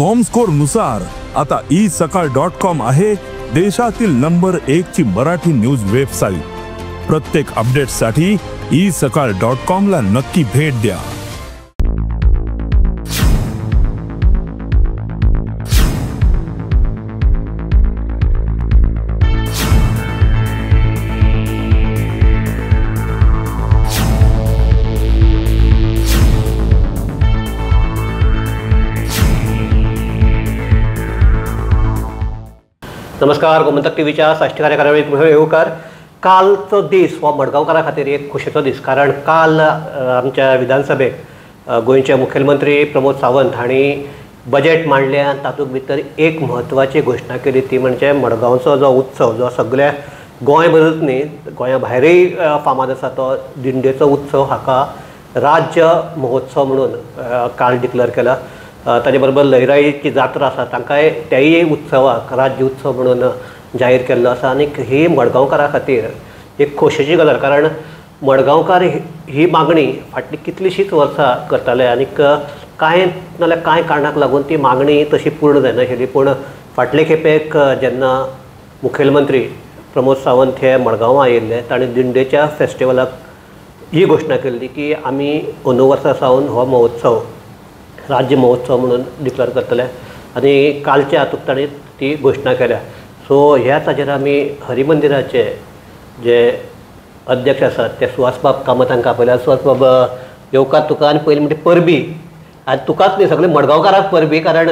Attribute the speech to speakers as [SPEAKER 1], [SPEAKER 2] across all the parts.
[SPEAKER 1] Comscore नुसार आता isakal.com आहे देशातील नंबर 1 ची मराठी न्यूज वेबसाईट। प्रत्येक अपडेटसाठी isakal.com ला नक्की भेट द्या।
[SPEAKER 2] नमस्कार, गोमंतक टीव्हीच्या साष्टकार्य कार्यावळीत येवकार। कालचो दीस हो मडगांवकारां खातीर एक खुशेचो दीस, कारण काल आमच्या विधानसभेक गोंयचे मुखेलमंत्री प्रमोद सावंत हांणी बजेट मांडलें आनी तातूंत भितर एक म्हत्वाची घोशणा केली, ती म्हणजे मडगांवचो जो उत्सव जो सगळ्या गोंयभरूच न्ही गोंया भायरय फामाद आसा तो दिंडेचो उत्सव हाका राज्य महोत्सव म्हणून काल डिक्लेअर केला। ताजे बरोबर लयराईची जात्रा आसा तांकांय त्याय उत्सवाक राज्य उत्सव म्हणून जाहीर केल्लो आसा। आनी ही मडगांवकारां खातीर एक खोशेची गजाल, कारण मडगांवकार ही मागणी फाटली कितलीशींच वर्सां करताले आनी कांय नाल्यार कांय कारणाक लागून ती मागणी तशी पूर्ण जायनाशिल्ली। पूण फाटले खेपेक जेन्ना मुखेलमंत्री प्रमोद सावंत हे मडगांवां आयिल्ले, ताणें दिंडेच्या फेस्टिवलाक ही घोशणा केल्ली की आमी अंदू वर्सा सावन हो महोत्सव राज्य महोत्सव म्हणून डिक्लेअर करतले, आनी कालच्या हातूंत ताणें ती घोशणा केल्या। सो ह्याच हाचेर आमी हरिमंदिराचे जे अध्यक्ष आसात ते सुहासबाब कामत हांकां आपयल्या। सुहासबाब, येवकार तुका। आनी पयलीं म्हणजे परबी, आनी तुकाच न्ही सगळे मडगांवकाराक परबी, कारण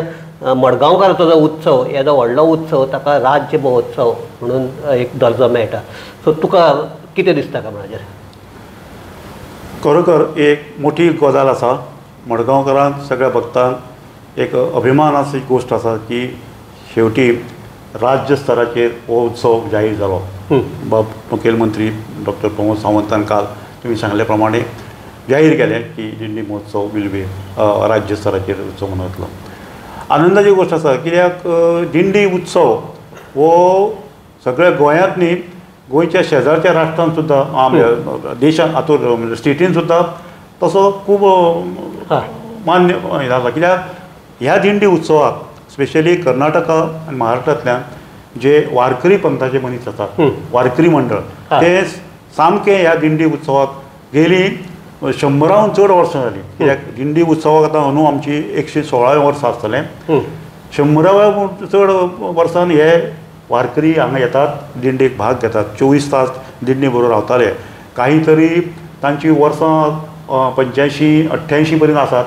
[SPEAKER 2] मडगांवकाराचो जो उत्सव येदो व्हडलो उत्सव ताका राज्य महोत्सव म्हणून एक दर्जो मेळटा। सो तुका कितें दिसता काय हाचेर?
[SPEAKER 3] खरोखर एक मोठी गजाल आसा। मडगांवकारांक सगळ्या भक्तांक एक अभिमानाची गोष्ट आसा की शेवटी राज्य स्तराचेर हो उत्सव जाहीर जालो। मुखेलमंत्री डॉक्टर प्रमोद सावंतान काल तुम्ही सांगले प्रमाणे जाहीर केलें की दिंडी महोत्सव विल बी राज्य स्तराचेर उत्सव म्हणून वतलो। आनंदाची गोष्ट आसा, कित्याक दिंडी उत्सव हो सगळ्या गोंयांत न्ही गोंयच्या शेजारच्या राष्ट्रांत सुद्दां देशांत हातूंत स्टेटीन सुद्दां तसो खूब मान्य जाला। कित्याक ह्या दिंडी उत्सवाक स्पेशली कर्नाटका आनी महाराष्ट्रांतल्यान जे वारकरी पंथाचे मनीस आसात, वारकरी मंडळ, ते सामके ह्या दिंडी उत्सवाक गेली 100 चड वर्सां जाली। कित्याक दिंडी उत्सवाक आतां अंदू आमची 116वें वर्स आसतलें। 100व्या चड वर्सान हे वारकरी हांगा येतात, दिंडेक भाग घेतात, 24 तास दिंडी बरोबर रावताले। काही तरी तांची वर्सां 85-88 पर्यंत आसात।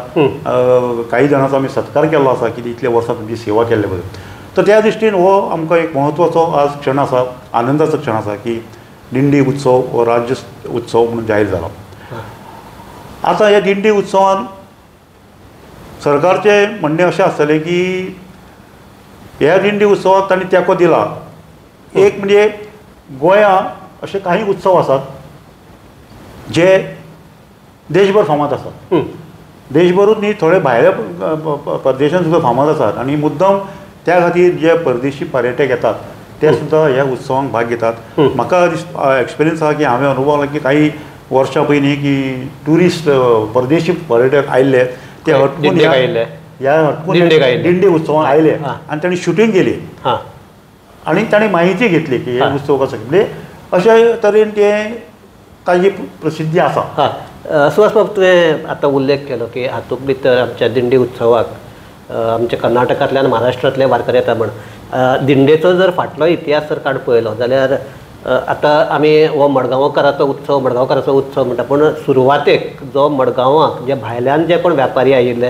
[SPEAKER 3] काही जाणांचो आमी सत्कार केल्लो आसा की इतले वर्सां तुमची सेवा केल्ले बद्दल। तर त्या दृश्टीन हो आमकां एक म्हत्वाचो आज क्षण आसा, आनंदाचो क्षण आसा की दिंडी उत्सव हो राज्य उत्सव म्हणून जाहीर जालो। आतां ह्या दिंडी उत्सवान सरकारचे म्हणणे अशें आसतलें की ह्या दिंडी उत्सवाक तांणी तेंको दिला। एक म्हणजे गोंया अशे काही उत्सव आसात जे देशभर फामाद आसात। देशभरूच न्ही, थोडे भायल्या परदेशांत सुद्दां फामाद आसात, आनी मुद्दम त्या खातीर जे परदेशी पर्यटक येतात ते सुद्दां ह्या उत्सवाक भाग घेतात। म्हाका एक्सपिरियन्स आसा की हांवें अनुभवला की काही वर्सां पयलीं की ट्युरिस्ट परदेशी पर्यटक आयिल्ले, ते हटकून दिंडी उत्सवाक आयले आनी तांणी शूटिंग केली आनी तांणी माहिती घेतली की हे उत्सव कसो, म्हणजे अशे तरेन ते ताजी प्रसिद्धी आसा।
[SPEAKER 2] सुहासबाब, तुवें आतां उल्लेख केलो की हातूंत भितर आमच्या दिंडी उत्सवाक आमच्या कर्नाटकांतल्यान महाराष्ट्रांतले वारकरी येता म्हण। दिंडेचो जर फाटलो इतिहास जर काड पळयलो जाल्यार आतां आमी हो मडगांवकाराचो उत्सव म्हणटा, पूण सुरवातेक जो मडगांवाक जे भायल्यान जे कोण व्यापारी आयिल्ले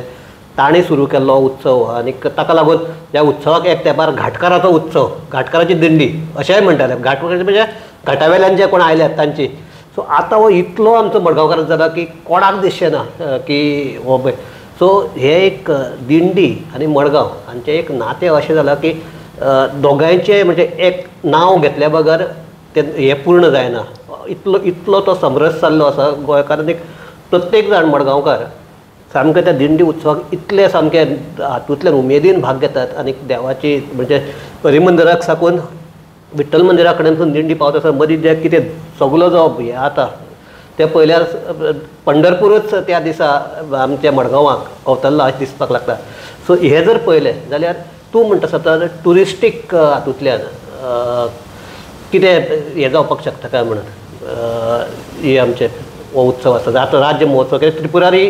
[SPEAKER 2] तांणी सुरू केल्लो उत्सव, आनी ताका लागून ह्या उत्सवाक एक तेंपार घाटकाराचो उत्सव, घाटकाराची दिंडी अशेंय म्हणटाले। घाटकाराचे म्हणजे घाटावेल्यान जे कोण आयल्यात तांची। सो आतां हो इतलो आमचो मडगांवकार जाला की कोणाक दिसचेना की हो पळय। सो हे एक दिंडी आनी मडगांव हांचें एक नातें अशें जालां की दोगांयचें म्हणजे एक नांव घेतल्या बगर तें हें पूर्ण जायना। इतलो तो समरस जाल्लो आसा गोंयकारांनी। प्रत्येक जाण मडगांवकार सामके त्या दिंडी उत्सवाक इतले सामके हातूंतल्यान उमेदीन भाग घेतात, आनी देवाची म्हणजे हरिमंदिराक साकून विठ्ठल मंदिरा कडेन दिंडी पावता आसतना मदीं जे कितें सगलो जो हें आता ते पयल्यार पंढरपूरच त्या दिसा आमच्या मडगांवाक अवतरला अशें दिसपाक लागता। सो हे जर पळयलें जाल्यार तूं म्हणटा सतत ट्युरिस्टीक हातूंतल्यान कितें हें जावपाक शकता काय म्हणून हे आमचे हो उत्सव आसा आतां राज्य महोत्सव केले त्रिपुरारी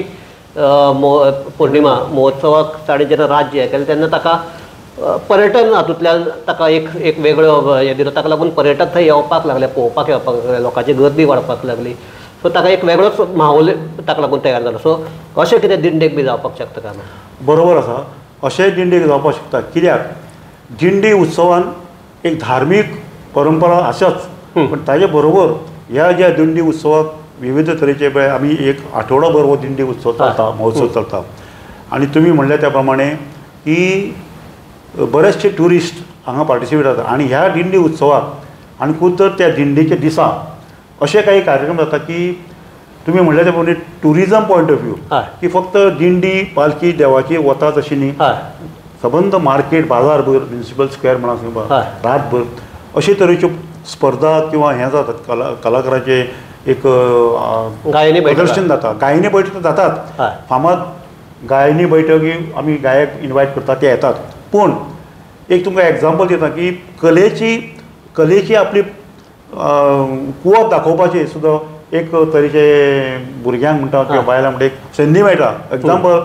[SPEAKER 2] पौर्णिमा महोत्सवाक ताणें जेन्ना राज्य हें केलें तेन्ना ताका पर्यटन हातूंतल्यान ताका एक वेगळो हें दिलो ताका लागून पर्यटक थंय येवपाक लागले पळोवपाक येवपाक लागले लोकांची गर्दी वाडपाक लागली सो ताका एक वेगळोच माहोल ताका लागून तयार जालो सो अशें कितें दिंडेक बी जावपाक शकता काय
[SPEAKER 3] बरोबर आसा अशें दिंडेक जावपाक शकता कित्याक दिंडी उत्सवान एक धार्मीक परंपरा आसाच पण ताजे बरोबर ह्या ज्या दिंडी उत्सवाक विविध तरेचे पळय आमी एक आठवडोभर हो दिंडी उत्सव चलता महोत्सव चलता आनी तुमी म्हणले त्या प्रमाणे की बरेचशे ट्युरिस्ट हांगा पार्टिसिपेट जाता आनी ह्या दिंडी उत्सवाक आनी खूब तर त्या दिंडेच्या दिसा असे काही कार्यक्रम जाता की तुम्ही म्हणले त्या प्रमाणे टुरिजम पॉयंट ऑफ व्यू की फक्त दिंडी पालखी देवाची वतात अशी न्ही सबंद मार्केट बाजारभर म्युनिसिपल स्क्वेअर म्हणा रातभर अशे तरेच्यो स्पर्धा किंवा हें जातात कलाकाराचे एक प्रदर्शन जाता गायनी बैठक जातात फामाद गायनी बैठकी आमी गायक इन्वायट करतात ते येतात पूण एक तुमकां एग्जाम्पल दिता की कलेची आपली कुवत दाखोवपाची सुद्दां एक तरेचे भुरग्यांक म्हणटा किंवा बायलांक म्हणटा एक संदी मेळटा एग्जाम्पल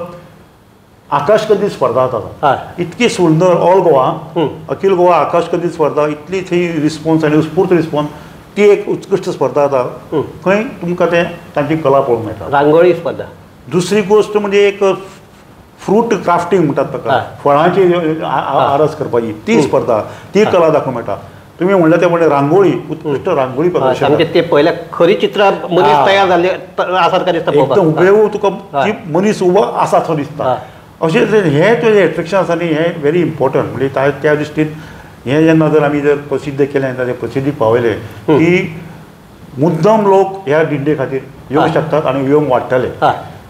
[SPEAKER 3] आकाश कंदील स्पर्धा जाता इतकी सुंदर ऑल गोवा अखिल गोवा आकाश कंदील स्पर्धा इतली थंय रिस्पॉन्स आनी उत्स्फूर्त रिस्पॉन्स ती एक उत्कृश्ट स्पर्धा जाता खंय तुमकां तें तांची कला पळोवंक मेळटा
[SPEAKER 2] रांगोळी स्पर्धा दुसरी
[SPEAKER 3] गोष्ट म्हणजे एक फ्रूट क्राफ्टिंग म्हणटात ताका फळांची आरस करपाची ती स्पर्धा ती कला दाखोवंक मेळटा तुम्ही म्हणलं ते म्हणजे रांगोळी उत्कृष्ट रांगोळी प्रदर्शन
[SPEAKER 2] ते पयल्या खरी चित्रां मनीस तयार जाल्ले आसात दिसता
[SPEAKER 3] एकदम हुबेहूब तुका ती मनीस उबो आसा तो दिसता अशें हे तुजें एट्रॅक्शन आसा न्ही हें व्हेरी इम्पॉर्टंट म्हणजे त्या दृश्टीन हें जेन्ना जर आमी जर प्रसिद्ध केलें तेन्ना तें प्रसिद्धीक पावयलें की मुद्दम लोक ह्या दिंडे खातीर येवंक शकतात आनी येवंक वाडटले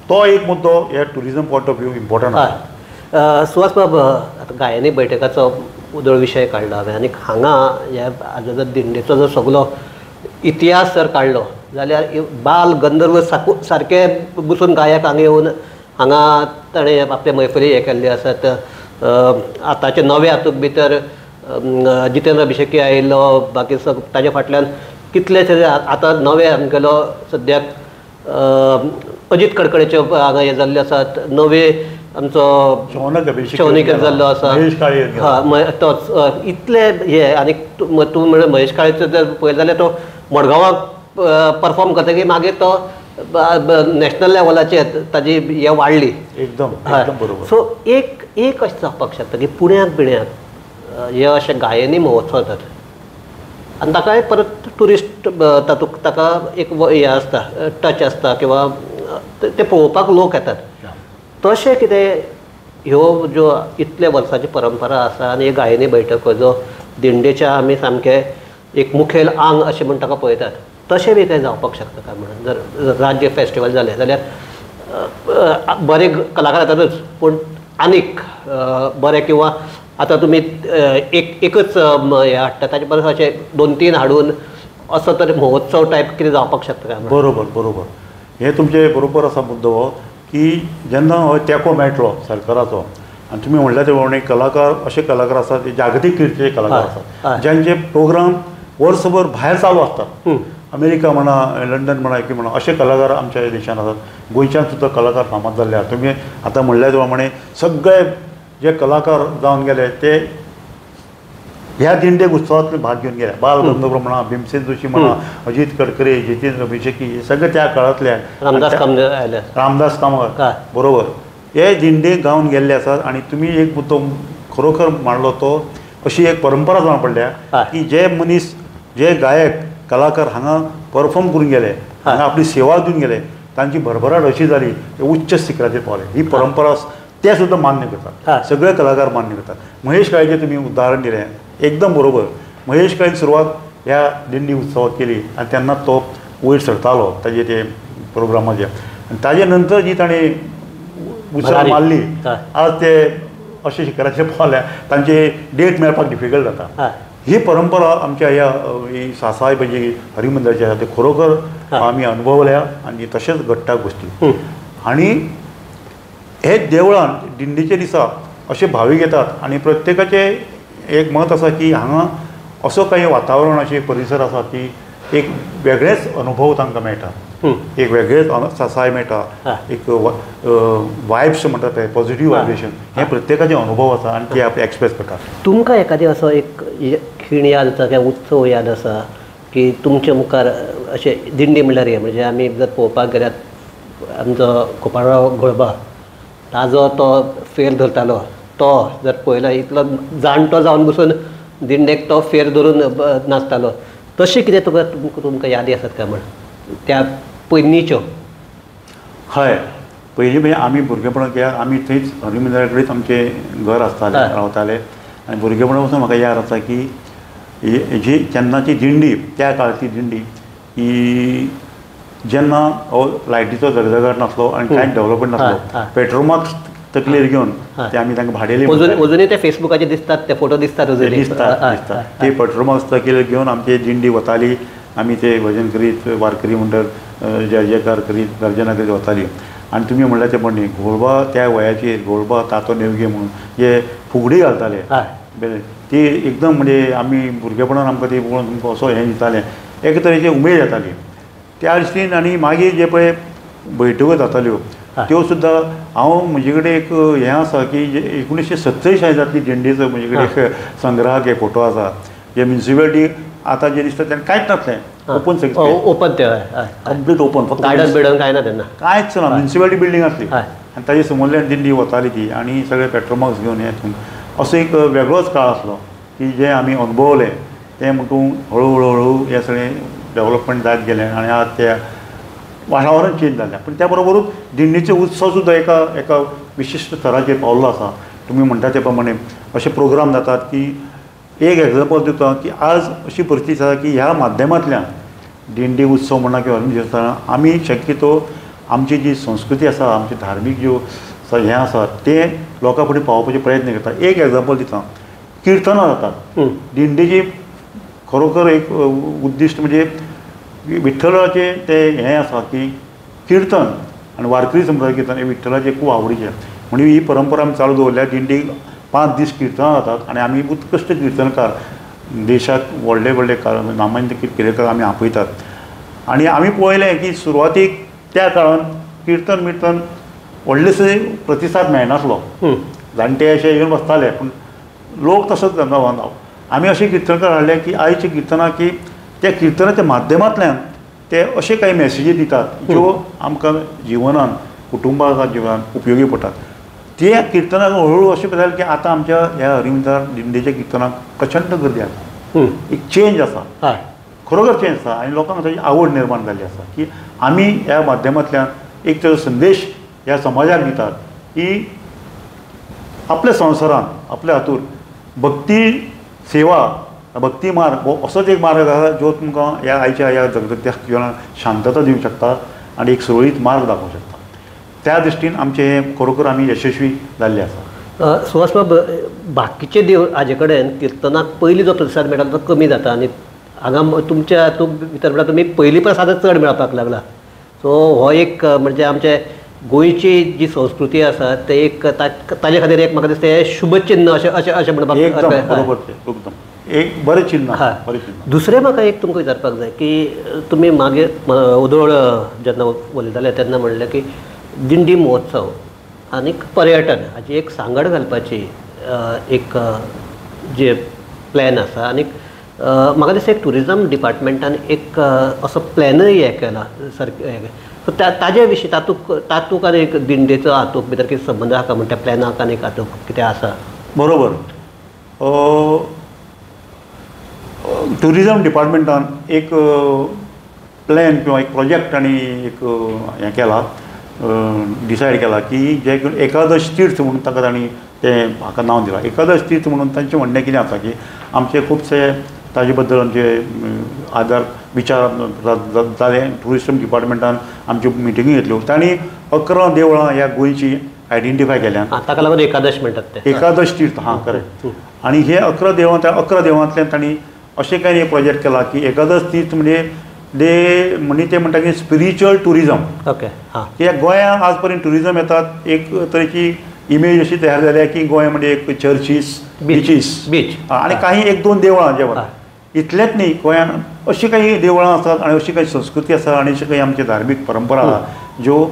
[SPEAKER 3] तो एक मुद्दो ह्या tourism point of view important आसा
[SPEAKER 2] सुहास बाब आतां गायनी बैठकाचो उदळ विशय काडला हांवें आनी हांगा ह्या जर दिंडेचो जर सगळो इतिहास जर काडलो जाल्यार बाल गंधर्व सारके बसून गायक हांगा येवन हांगा ताणें आपले मैफली हे केल्ले आसात आतांचे नवे हातूंत भितर जितेंद्र अभिषेकी आयिल्लो बाकी ताजे फाटल्यान कितलेशे आतां नवे आमगेलो सद्याक अजीत कडकडेचे हांगा हे जाल्ले आसात नवे आमचो शौनिक जाल्लो आसा तोच इतले हे आनी तूं म्हणल्यार महेश काळेचो जर पळयलें जाल्यार तो मडगांवाक परफॉर्म करतकीर मागीर तो नॅशनल लेवलाचेर ताजी हे वाडली
[SPEAKER 3] एकदम बरोबर
[SPEAKER 2] सो एक अशें जावपाक शकता की पुण्याक हे अशे गायनी महोत्सव जातात आनी ताकाय परत ट्युरिस्ट तातूंत ताका एक हे आसता टच आसता किंवा ते पळोवपाक लोक येतात तशें कितें ह्यो ज्यो इतले वर्सांची परंपरा आसा आनी गायनी बैठको जो दिंडेच्या आमी सामके एक मुखेल आंग अशें म्हण ताका पळयतात तशें बी कांय जावपाक शकता काय म्हणून जर राज्य फेस्टिवल जालें जाल्यार बरे कलाकार येतातच पूण आनीक बरे किंवा आतां तुमी एकच हे हाडटा ताचे परस अशें 2-3 हाडून असो तर महोत्सव टायप कितें जावपाक शकता काय
[SPEAKER 3] बरोबर हे तुमचे बरोबर आसा मुद्दो हो की जेन्ना हो तेंको मेळटलो सरकाराचो आनी तुमी म्हणल्या ते प्रमाणे कलाकार अशे कलाकार आसात ते जागतीक कीर्तीचे कलाकार आसात ज्यांचे प्रोग्राम वर्सभर भायर चालू आसतात अमेरिका म्हणा लंडन म्हणा की म्हणा असे कलाकार आमच्या देशान आसात गोंयच्यान सुद्दां कलाकार फामाद जाल्ले आसात तुमी आतां म्हणल्या ते प्रमाणे सगळे जे कलाकार जावन गेले ते ह्या दिंडेक उत्सवांत भाग घेवन गेले बाल गंधर्व म्हणा भीमसेन जोशी म्हणा अजित कडकरे जितेंद्र अभिषेकी हे सगळे त्या काळांतल्यान रामदास कामत बरोबर हे दिंडेक गावन गेल्ले आसात आनी तुमी एक मुद्दो खरोखर मांडलो तो अशी एक परंपरा जावन पडल्या की जे मनीस जे गायक कलाकार हांगा परफॉर्म करून गेले हांगा आपली सेवा दिवन गेले तांची भरभराट अशी जाली ते उच्च शिखराचेर पावले ही परंपरा ते सुद्दां मान्य करतात सगळे कलाकार मान्य करतात महेश काळेचें तुमी उदाहरण दिलें एकदम बरोबर महेश काळेन सुरवात ह्या दिंडी उत्सवाक केली आनी तेन्ना तो वयर सरतालो ताजे ते प्रोग्रामाचे आनी ताजे नंतर जी ताणें उसळ मारली आज ते अशे शिखराचेर पावल्या तांचे डेट मेळपाक डिफिकल्ट जाता ही परंपरा आमच्या ह्या सासाय म्हणजे हरिमंदिराची आसा ते खरोखर आमी अनुभवल्या आनी तशेंच घडटा गोश्टी आनी हे देवळान दिंडीच्या दिसा असे भाविक येतात आणि प्रत्येकाचे एक मत आसा की हांगा असो काही वातावरण असे परिसर आसा की एक वेगळेच अनुभव तांकां मेळटा, एक वेगळेच सासाय मेळटा, एक वायब्स म्हणटा ते पॉझिटिव्ह वायब्रेशन हे प्रत्येकाचे अनुभव आसा आनी ते आपले एक्सप्रेस करतात.
[SPEAKER 2] तुमकां एखादी असो एक खीण याद आसा किंवा उत्सव याद आसा की तुमच्या मुखार अशें दिंडी म्हणल्यार हे म्हणजे आमी जर पळोवपाक गेल्यार आमचो गोपाळराव घोळबा ताजो तो फेर धरतालो तो जर पळयलो इतलो जाणटो जावन बसून दिंडेक तो फेर धरून नाचतालो तशें कितें तुमकां यादी आसात काय म्हण त्या पयलींच्यो?
[SPEAKER 3] हय, पयलीं म्हणजे आमी भुरगेपणांत कित्याक आमी थंयच हरिमंदिरा कडेच आमचें घर आसतालें रावताले आनी भुरगेपणा पासून म्हाका याद आसा की जी जेन्नाची दिंडी त्या काळची दिंडी ही जेन्ना लायटीचो झगझगाट नासलो आनी कांयच डेवलपमेंट नासलो पेट्रोमाक्स तकलेर घेवन ते आमी तांकां भाडेली
[SPEAKER 2] अजुनूय ते फेसबुकाचेर दिसतात ते फोटो दिसतात
[SPEAKER 3] दिसतात ते पेट्रोमाक्स तकलेर घेवन आमची दिंडी वताली आमी ते भजन करीत वारकरी म्हणटात जय जयकार करीत गर्जना करीत वताली. आनी तुमी म्हणल्यार ते म्हणणी घोळबा त्या वयाचेर घोळबा तातो नेवगे म्हणून जे फुगडी घालताले ती एकदम म्हणजे आमी भुरगेपणान आमकां ती पळोवन तुमकां असो हें दितालें एके तरेची उमेद येताली त्या दृश्टीन. आनी मागीर जे पळय बैठको जाताल्यो त्यो सुद्दां हांव म्हजे कडेन एक हें आसा की 1947 दिंडीचो म्हजे कडेन एक संग्रहाक एक फोटो आसा जे म्युनिसिपालिटी आतां जे दिसता तेन्ना कांयच नासलें ओपन
[SPEAKER 2] ओपन ते
[SPEAKER 3] कंप्लीट ओपन फक्त
[SPEAKER 2] गार्डन बिडन कांय ना तेन्ना
[SPEAKER 3] कांयच ना म्युनिसिपालिटी बिल्डींग आसली आनी ताजे समोरल्यान दिंडी वताली ती आनी सगळे पेट्रोमाक्स घेवन येतून असो एक वेगळोच काळ आसलो की जे आमी अनुभवले ते म्हणटून हळू हे सगळें डेवलपमेंट जायत गेलें आनी आज ते वातावरण चेंज जालें. पूण त्या बरोबरूच दिंडीचे उत्सव सुद्दां एका विशिश्ट स्तराचेर पावल्लो आसा. तुमी म्हणटा ते प्रमाणे अशे प्रोग्राम जातात की एक एग्जांपल दिता की आज अशी परिस्थिती आसा की ह्या माध्यमांतल्यान दिंडी उत्सव म्हणा किंवा अजून आसतना आमी शक्यतो आमची जी संस्कृती आसा आमची धार्मीक ज्यो हें आसा ते लोकां फुडें पावोवपाचे प्रयत्न करता. एक एग्जांपल दिता किर्तनां जातात दिंडीची खरोखर एक उद्दिश्ट म्हणजे विठ्ठलाचे ते हें आसा की किर्तन आनी वारकरी संप्रदाय किर्तन हे विठ्ठलाचे खूब आवडीचें म्हणजे ही परंपरा आमी चालू दवरल्या. दिंडीक 5 दीस किर्तनां जातात आनी आमी उत्कृश्ट किर्तनकार देशाक व्हडले नामांकित किर्तनकार आमी आपयतात. आनी आमी पळयलें की सुरवातीक त्या काळान किर्तन मिर्तन व्हडलेशे प्रतिसाद मेळनासलो जाणटे अशे येवन बसताले पूण लोक तसोच जावन आमी अशे किर्तनकार हाडले की आयचे किर्तनां की त्या किर्तनाच्या माध्यमांतल्यान ते अशे काही मेसेजी दितात ज्यो आमकां जिवनान कुटुंबाच्या जिवनात उपयोगी पडटात. ते किर्तनाक हळूहळू अशें जालें की आतां आमच्या ह्या हरिमंदिर दिंडेच्या किर्तनाक प्रचंड गर्दी आसा. एक चेंज आसा खरोखर चेंज आसा आनी लोकांक ताची आवड निर्माण जाल्ली आसा की आमी ह्या माध्यमांतल्यान एक तर संदेश ह्या समाजाक दितात की आपल्या संवसारान आपल्या हातूंत भक्ती सेवा भक्ती मार्ग असोच एक मार्ग आसा जो तुमकां ह्या आयच्या ह्या जगजगत्या जिवनात शांतता दिवंक शकता आनी एक सुरळीत मार्ग दाखोवंक शकता. त्या दृश्टीन आमचें हें खरोखर आमी यशस्वी जाल्ले आसा.
[SPEAKER 2] सुहास बाब बाकीचे देव हाजे कडेन किर्तनाक पयलीं जो प्रतिसाद मेळटा तो कमी जाता आनी हांगा तुमच्या हातूंत भितर म्हणल्यार तुमी पयलीं प्रसाद चड मेळपाक लागला. सो हो एक म्हणजे आमचे गोंयची जी संस्कृती आसा ते एक ताजे खातीर एक म्हाका दिसता शुभ चिन्ह अशें म्हणपाक
[SPEAKER 3] एकदम एक बरें चिन्ह.
[SPEAKER 2] दुसरें म्हाका एक तुमकां विचारपाक जाय की तुमी मागीर उदोळ जेन्ना उलयताले तेन्ना म्हणलें की दिंडी महोत्सव आनीक पर्यटन हाची एक सांगड घालपाची एक जे प्लॅन आसा आनीक म्हाका दिसता एक टुरिजम डिपार्टमेंटान एक असो प्लॅनय हें केला सारकें. सो ताजे विशीं तातूंत आनी एक दिंडेचो हातूंत भितर कितें संबंद आसा म्हणटा त्या प्लॅनाक आनीक हातूंत कितें आसा?
[SPEAKER 3] बरोबर. टुरिजम डिपार्टमेंटान एक प्लॅन किंवा एक प्रोजेक्ट आनी एक हें केला डिसायड केला की जे एकादश तीर्थ म्हणून ताका तांणी तें म्हाका नांव दिलां. एकादश तीर्थ म्हणून तांचें म्हणणें कितें आसा की आमचे खुबशे ताजे बद्दल आमचे आदार विचार जाले. टुरिजम डिपार्टमेंटान आमच्यो मिटिंगी घेतल्यो. तांणी 11 देवळां ह्या गोंयची आयडेंटिफाय केल्या.
[SPEAKER 2] ताका लागून एकादश म्हणटात ते
[SPEAKER 3] एकादश तीर्थ. हां करेक्ट. आनी हे 11 देवळां त्या 11 देवळांतल्यान तांणी अशें काही एक प्रोजेक्ट केला की एकादश तीर्थ म्हणजे ते म्हणटा की स्पिरिच्युअल टुरिजम.
[SPEAKER 2] ओके.
[SPEAKER 3] कित्याक गोंयांत आज पर्यंत टुरिजम येतात एक तरेची इमेज अशी तयार जाल्या की गोंय म्हणजे एक चर्चीस बीच आणि काही एक दोन देवळां जेवण इतलेंच न्ही गोंयांत अशी काही देवळां आसात आणि अशी काही संस्कृती आसा आणि अशी काही आमची धार्मीक परंपरा आसा ज्यो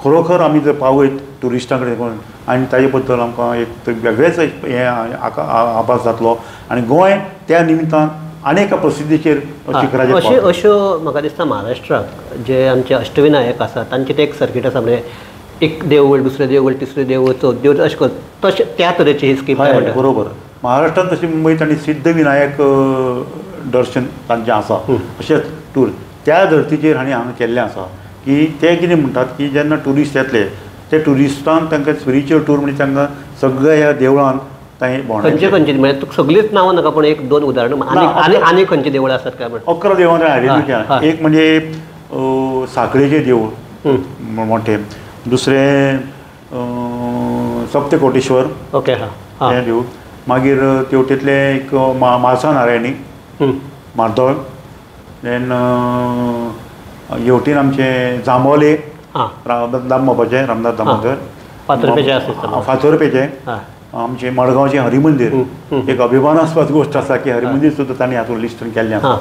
[SPEAKER 3] खरोखर आमी जर पावयत टुरिस्टां कडेन आनी ताजे बद्दल आमकां एक वेगळेच हें आभास जातलो आणि गोंय त्या निमित्तान अनेक प्रसिद्धीचेर शिखराचेर
[SPEAKER 2] अश्यो म्हाका दिसता महाराष्ट्राक जे आमचे अष्टविनायक आसा तांचे ते एक सर्कीट आसा म्हणजे एक देवूळ दुसरें देवूळ तिसरें देवूळ चवथ देवूळ अशें तशें त्या तरेची ही स्कीम
[SPEAKER 3] बरोबर महाराष्ट्रांत तशी मुंबयत आनी सिद्धविनायक दर्शन तांचें आसा अशेंच टूर त्या धर्तीचेर हांवें केल्लें आसा की ते कितें म्हणटात की जेन्ना ट्युरिस्ट येतले ते ट्युरिस्टांक तांकां स्पिरिच्युअल टूर म्हणजे तांकां सगळ्या ह्या देवळांत तांणी
[SPEAKER 2] खंयचे म्हणजे तुका सगळींच नांवां नाका पूण एक दोन उदाहरणां आनी खंयचे देवळां आसात काय म्हणून
[SPEAKER 3] 11 देवळां हायवेच्या एक म्हणजे साखळेचें देवूळ मोठें दुसरें सप्तकोटेश्वर
[SPEAKER 2] ओके
[SPEAKER 3] हें देवूळ मागीर तेवटेंतले एक म्हाळसा नारायणी मार्दोळ देन हेवटेन आमचें जांबोले दामोबाचें रामनाथ दामोदर फातोरपेचें आमचें मडगांवचें हरिमंदीर एक अभिमानास्पद गोश्ट आसा की हरिमंदीर सुद्दां तांणी हातूंत लिस्टान केल्लें आसा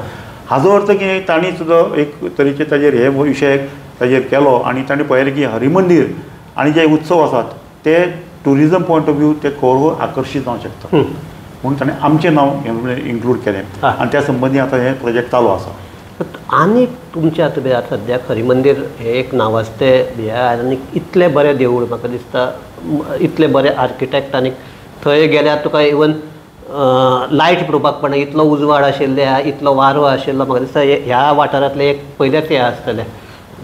[SPEAKER 3] हाजो अर्थ की तांणी सुद्दां एक तरेचे ताजेर हे विशय ताजेर केलो आनी तांणी पळयलें की हरिमंदीर आनी जे उत्सव आसात ते टुरिजम पॉयंट ऑफ व्यू ते खरोखर आकर्शीत जावंक शकता म्हणून ताणें आमचें नांव इन्क्लूड केलें आनी त्या संबंदी आतां हे प्रोजेक्ट चालू आसा
[SPEAKER 2] आनी तुमच्या आतां सद्याक हरिमंदीर हे एक नांवाजतें हें आनी इतले बरें देवूळ म्हाका दिसता इतले बरे आर्किटेक्ट आनी थंय गेल्यार तुका इवन लायट पळोवपाक पडना इतलो उजवाड आशिल्ले इतलो वारो आशिल्लो म्हाका दिसता ह्या वाठारांतलें एक पयलेंच हें आसतलें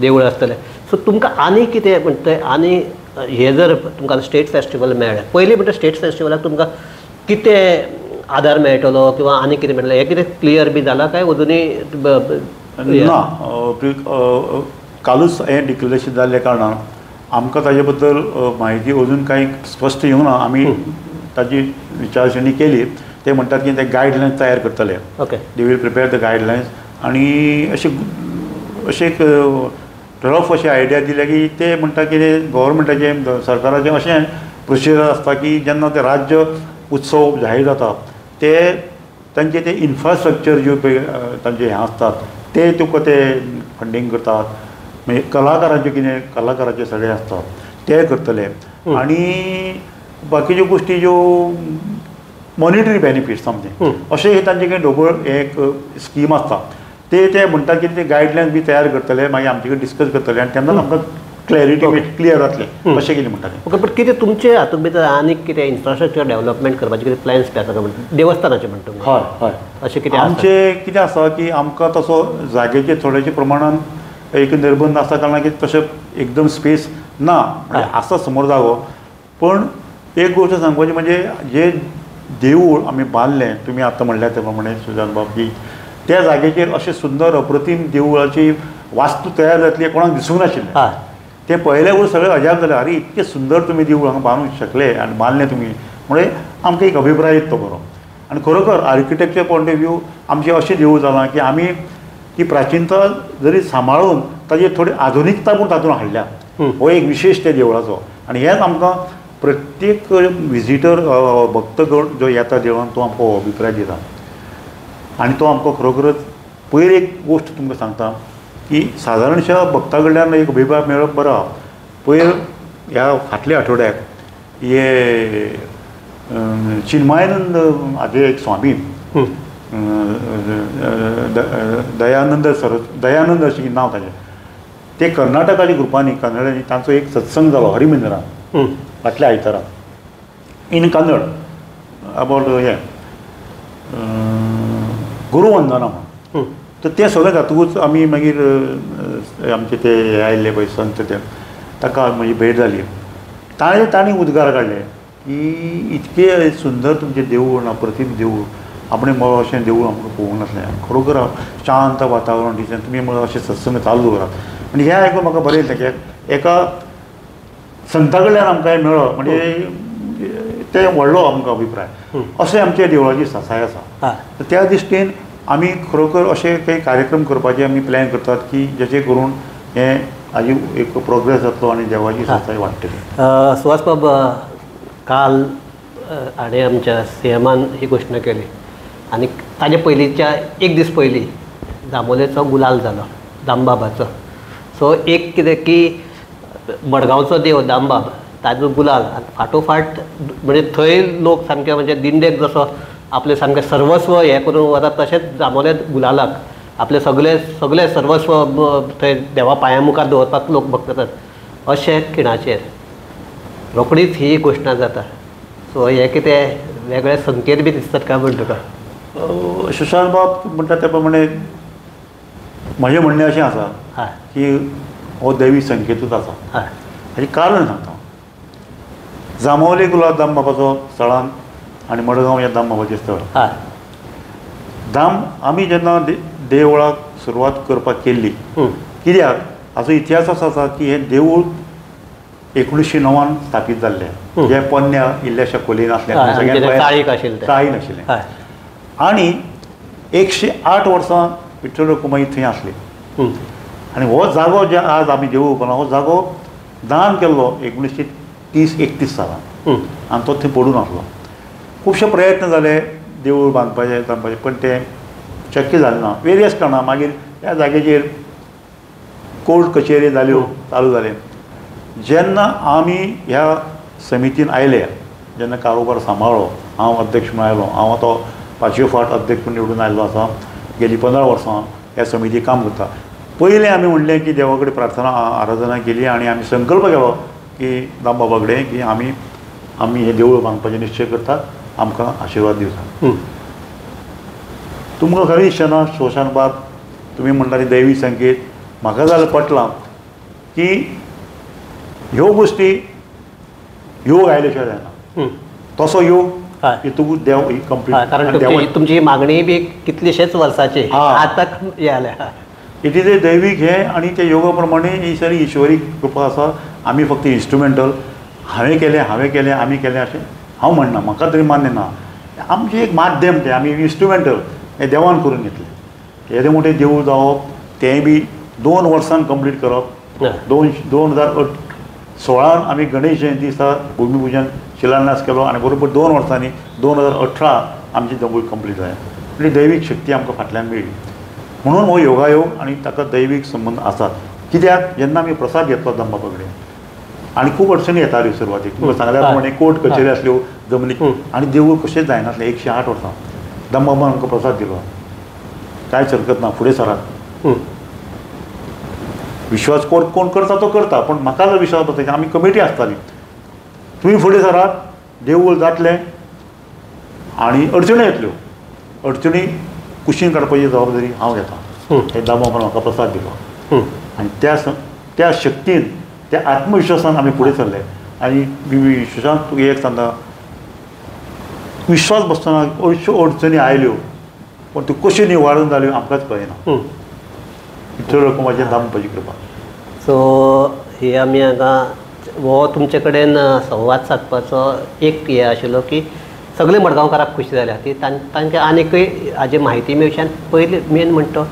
[SPEAKER 2] देवूळ आसतलें सो तुमकां आनी कितें म्हणटा आनी हे जर तुमकां स्टेट फेस्टिवल मेळ्ळें पयलीं म्हणटा स्टेट फेस्टिवलाक तुमकां कितें आदार मेळटलो किंवा आनी कितें मेळटलें हें कितें क्लियर बी जालां काय अजुनूय
[SPEAKER 3] ना कालूच हें डिक्लेरेशन जाल्ल्या कारणान आमकां ताजे बद्दल म्हायती अजून कांय स्पश्ट येवना आमी ताजी विचारसरणी केली ते म्हणटात की ते गायडलायन्स तयार करतले
[SPEAKER 2] okay
[SPEAKER 3] they will prepare the guidelines आनी अशें एक रफ अशी आयडिया दिल्या की ते म्हणटा की गव्हर्मेंटाचें सरकाराचें अशें प्रोसिजर आसता की जेन्ना ते राज्य उत्सव जाहीर जाता ते तांचे ते इन्फ्रास्ट्रक्चर ज्यो पळय तांचे हें आसतात ते तुका ते फंडींग करतात म्हणजे कलाकारांचे कितें कलाकाराचे सगळे आसतात ते करतले आनी बाकीच्यो गोश्टी ज्यो मॉनिटरी बेनिफिट्स सामके अशें हे तांचे काही ढोबळ एक स्कीम आसता ते म्हणटात की ते गायडलायन्स बी तयार करतले मागीर आमचे कडेन डिस्कस करतले आनी तेन्ना आमकां क्लॅरिटी क्लियर जातलें अशें कितें म्हणटाले
[SPEAKER 2] ओके बट कितें तुमचे हातूंत भितर आनी कितें इन्फ्रास्ट्रक्चर डेवलपमेंट करपाचे कितें प्लॅन्स बी आसा काय म्हणटा देवस्थानाचे म्हणटा
[SPEAKER 3] हय हय
[SPEAKER 2] अशें कितें
[SPEAKER 3] आमचें कितें आसा की आमकां तसो जागेचे थोडेशे प्रमाणान एक निर्बंध आसता कारणान की तशें एकदम स्पेस ना आसा समोर जागो पण एक गोश्ट सांगपाची म्हणजे जे देवूळ आमी बांदलें तुमी आतां म्हणल्या ते प्रमाणे सुजान बाब की त्या जागेचेर अशें सुंदर अप्रतीम देवळाची वास्तू तयार जातली कोणाक दिसूंक नाशिल्लें ते पळयले वयर सगळे अजाप जाले अरे इतके सुंदर तुमी देवूळ हांगा बांदूंक शकले आनी बांदलें तुमी म्हणजे आमकां एक अभिप्राय येता तो बरो आनी खरोखर आर्किटेक्चर पॉयंट ऑफ व्यू आमचें अशें देवूळ जालां की आमी ती प्राचीनता जरी सांबाळून ताजेर थोडी आधुनिकता पूण तातूंत हाडल्या हो एक विशेश त्या देवळाचो आनी हेंच आमकां प्रत्येक विजिटर भक्तगण जो येता देवळान तो आमकां हो अभिप्राय दिता आनी तो आमकां खरोखरच पयर एक गोश्ट तुमकां सांगता की सादारणशा भक्ता कडल्यान एक अभिप्राय मेळप बरो आहा पयर ह्या फाटल्या आठवड्याक हे चिन्मयानंद हाजे एक स्वामी दयानंद अशें नांव ताचें ते कर्नाटकाच्या ग्रुपांनी कन्नडांनी तांचो एक सत्संग जालो हरिमंदिरान फाटल्या आयताराक इन कन्नड अबावट हें गुरुवंदना म्हणून तर ते सगळें जातकूच आमी मागीर आमचे ते हे आयिल्ले पळय संत ते ताका म्हजी भेट जाली ताणें उद्गार काडले की इतके सुंदर तुमचें देवूळ अप्रतीम देवूळ आपणें मळ अशें देवूळ आमकां पळोवंक नासलें खरोखर शांत वातावरण दिसलें तुमी म्हळ्यार अशें सत्संग चालू दवरात आनी हें आयकून म्हाका बरें दिसलें कित्याक एका संता कडल्यान आमकां हें मेळ्ळो म्हणजे ते व्हडलो आमकां अभिप्राय अशें आमच्या देवळाची सासाय आसा त्या दृश्टीन आमी खरोखर अशे काही कार्यक्रम करपाचे आमी प्लॅन करतात की जेचे करून हें हाजी एक प्रोग्रेस जातलो आनी देवाची सासाय वाडटली
[SPEAKER 2] सुहास बाब काल आणि आमच्या सीएमान ही घोशणा केली आणि ताजे पयलींच्या एक दीस पयलीं दामोलेचो गुलाल जालो दामबाबाचो. सो एक कितें की मडगांवचो देव दामबाब ताजो गुलाल आनी फाटोफाट म्हणजे थंय लोक सामके म्हणजे दिंडेक जसो आपले सामकें सर्वस्व हें करून वतात तशेंच दामोले गुलालाक आपले सगळे सर्वस्व थंय देवा पांया मुखार दवरपाक लोक बगतात अशें खिणाचेर रोखडीच ही घोशणा जाता. सो हे कितें वेगळे संकेत बी दिसतात काय म्हणटा तुका?
[SPEAKER 3] सुशांत बाब म्हणटा त्या प्रमाणे म्हजें म्हणणें अशें आसा
[SPEAKER 2] हय
[SPEAKER 3] की हो दैवी संकेतूच आसा.
[SPEAKER 2] हय
[SPEAKER 3] हाजें कारण सांगता. जांबावले गुलाब दामबाबाचो स्थळान आनी मडगांव हें दामबाबाचें स्थळ.
[SPEAKER 2] हय
[SPEAKER 3] आमी जेन्ना देवळाक सुरवात करपाक केल्ली कित्याक हाचो इतिहास असो आसा की हें देवूळ 1909 स्थापीत जाल्लें. जे पोन्न्या इल्ल्याशा खोलीन आसलें
[SPEAKER 2] चाळीक आशिल्लें
[SPEAKER 3] चाळी नाशिल्लें आनी 108 वर्सां विठ्ठल रखुमाई थंय आसली. आनी हो जागो जे आज आमी देवूळ उबला हो जागो दान केल्लो 1930-31 सालान आनी तो थंय पडून आसलो. खुबशे प्रयत्न जाले देवूळ बांदपाचे पण ते शक्य जालें ना वेरियस कारणां. मागीर त्या जाग्याचेर कोर्ट कचेरी जाल्यो चालू जालें. जेन्ना आमी ह्या समितीन आयले जेन्ना कारोबार सांबाळ्ळो हांव अध्यक्ष म्हणून आयलो. हांव आतां 5वे फावट अध्यक्ष म्हणून निवडून आयल्लो आसा. गेलीं 15 वर्सां ह्या समितीक काम करता. पयलें आमी म्हणलें की देवा कडेन प्रार्थना आराधना केली आनी आमी संकल्प केलो की दामबाबा कडेन की आमी हें देवूळ बांदपाचें निश्चय करता आमकां आशिर्वाद दिवचा. तुमकां खरें दिसचें ना सुशांत बाब तुमी म्हणटा ती दैवी संकेत म्हाका जाल्यार पटलां की ह्यो गोश्टी योग आयले शिवाय जायना. तसो योग हितूंत देव ही कंप्लीट
[SPEAKER 2] कारण तुमची मागणी बी कितलीशेच वर्साची आतां हें जाल्या.
[SPEAKER 3] इट इज ए दैवीक हें आनी त्या योगा प्रमाणे ही सारी ईश्वरी कृपा आसा. आमी फक्त इन्स्ट्रुमेंटल हांवें केलें आमी केलें अशें हांव म्हणना. म्हाका तरी मान्य ना. आमचें एक माध्यम तें आमी इन्स्ट्रुमेंटल हें देवान करून घेतलें. येदें मोठें देवूळ जावप तें बी 2 वर्सान कंप्लीट करप. 2016 आमी गणेश जयंती दिसा भुमिपूजन शिलान्यास केलो आनी बरोबर 2 वर्सांनी 2018 आमची देवूळ कंप्लीट जालें. म्हणजे दैवीक शक्ती आमकां फाटल्यान मेळ्ळी. म्हणून हो योगायोग आनी ताका दैवीक संबंद आसात. कित्याक जेन्ना आमी प्रसाद घेतलो दामबाबा कडेन आनी खूब अडचणी येताल्यो सुरवातीक तुमकां सांगल्या प्रमाणे कोर्ट कचेरी आसल्यो जमनीक आनी देवूळ कशेंच जायनासलें. 108 वर्सां दामबाबान आमकां प्रसाद दिलो. कांयच हरकत ना फुडें सरात. विश्वास कोण करता तो करता पण म्हाका जो विश्वास बसता आमी कमिटी आसताली तुमी फुडें सरात देवूळ जातलें आनी अडचणी येतल्यो. अडचणी कुशीन काडपाची जबाबदारी हांव घेता. हे दामबाबान म्हाका प्रसाद दिलो आनी त्या शक्तीन त्या आत्मविश्वासान आमी फुडें सरले. आनी विश्वासान तुका एक सांगता विश्वास बसतना अश्यो अडचणी आयल्यो पण त्यो कश्यो निवारण जाल्यो आमकांच कळना. विठ्ठल रखुमाचें दामबाबाची कृपा.
[SPEAKER 2] सो ही आमी हांगा हो तुमचे कडेन संवाद सादपाचो एक हें आशिल्लो की सगळे मडगांवकाराक खुशी जाल्या ती तांकां आनीकय हाजी म्हायती मेळची. आनी पयली मेन म्हणटा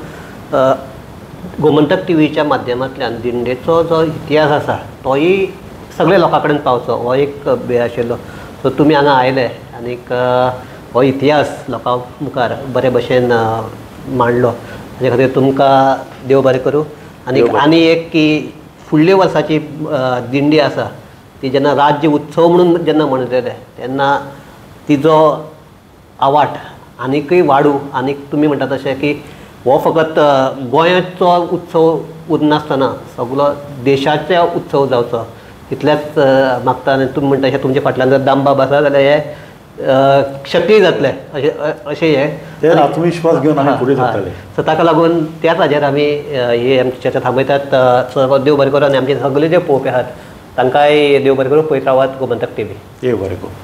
[SPEAKER 2] गोमंतक टीव्हीच्या माध्यमांतल्यान दिंडेचो जो इतिहास आसा तोय सगळे लोकां कडेन पावचो हो एक हे आशिल्लो. सो तुमी हांगा आयले आनीक हो इतिहास लोकां मुखार बरे भशेन मांडलो हाजे खातीर तुमकां देव बरें करूं. आनी एक की फुडल्या वर्साची दिंडी आसा ती जेन्ना राज्य उत्सव म्हणून जेन्ना म्हणटले तेन्ना तिजो आवाठ आनीकय वाडूं. आनीक तुमी म्हणटा तशें की हो फकत गोंयाचो उत्सव उरनासतना सगळो देशाचो उत्सव जावचो तितलेंच मागता. आनी तुमी म्हणटा तशें तुमचे फाटल्यान जर दामबाब आसा जाल्यार हें शक्य जातलें अशें हें
[SPEAKER 3] आत्मविश्वास घेवन आमी फुडें सरतले.
[SPEAKER 2] सो ताका लागून त्याच हाजेर आमी ही आमची चर्चा थांबयतात. देव बरें करूं आनी आमचे सगळे जे पळोवपी आहात तांकांय देव बरें करूं. पळयत रावात गोमंतक टीव्ही.
[SPEAKER 3] देव बरें करूं.